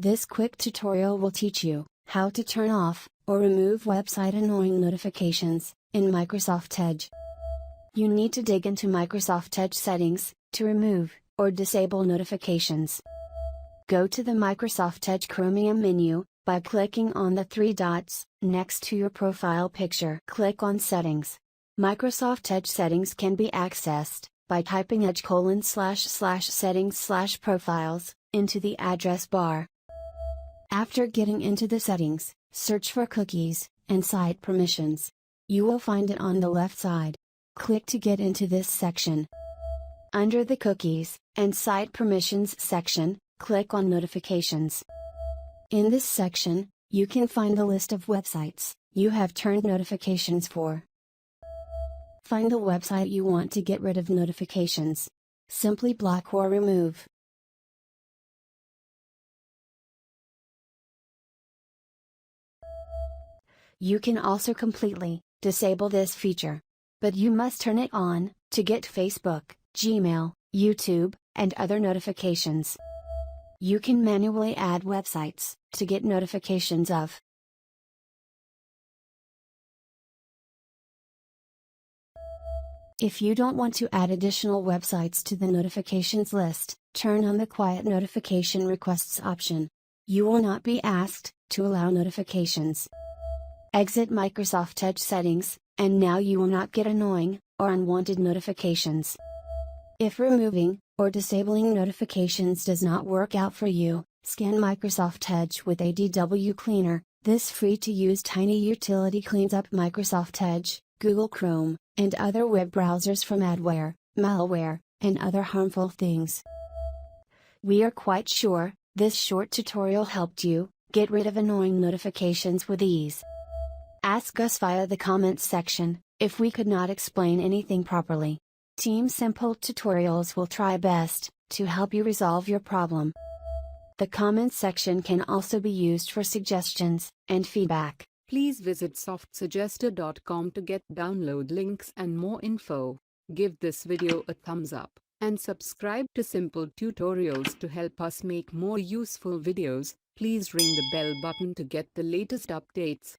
This quick tutorial will teach you how to turn off or remove website annoying notifications in Microsoft Edge. You need to dig into Microsoft Edge settings to remove or disable notifications. Go to the Microsoft Edge Chromium menu by clicking on the three dots next to your profile picture. Click on Settings. Microsoft Edge settings can be accessed by typing edge://settings/profiles into the address bar. After getting into the settings, search for Cookies and Site Permissions. You will find it on the left side. Click to get into this section. Under the Cookies and Site Permissions section, click on Notifications. In this section, you can find the list of websites you have turned notifications for. Find the website you want to get rid of notifications. Simply block or remove. You can also completely disable this feature. But you must turn it on to get Facebook, Gmail, YouTube, and other notifications. You can manually add websites to get notifications of. If you don't want to add additional websites to the notifications list, turn on the Quiet Notification Requests option. You will not be asked to allow notifications. Exit Microsoft Edge settings, and now you will not get annoying or unwanted notifications. If removing or disabling notifications does not work out for you, scan Microsoft Edge with ADW Cleaner. This free-to-use tiny utility cleans up Microsoft Edge, Google Chrome, and other web browsers from adware, malware, and other harmful things. We are quite sure this short tutorial helped you get rid of annoying notifications with ease. Ask us via the comments section if we could not explain anything properly. Team Simple Tutorials will try best to help you resolve your problem. The comments section can also be used for suggestions and feedback. Please visit softsuggester.com to get download links and more info. Give this video a thumbs up and subscribe to Simple Tutorials to help us make more useful videos. Please ring the bell button to get the latest updates.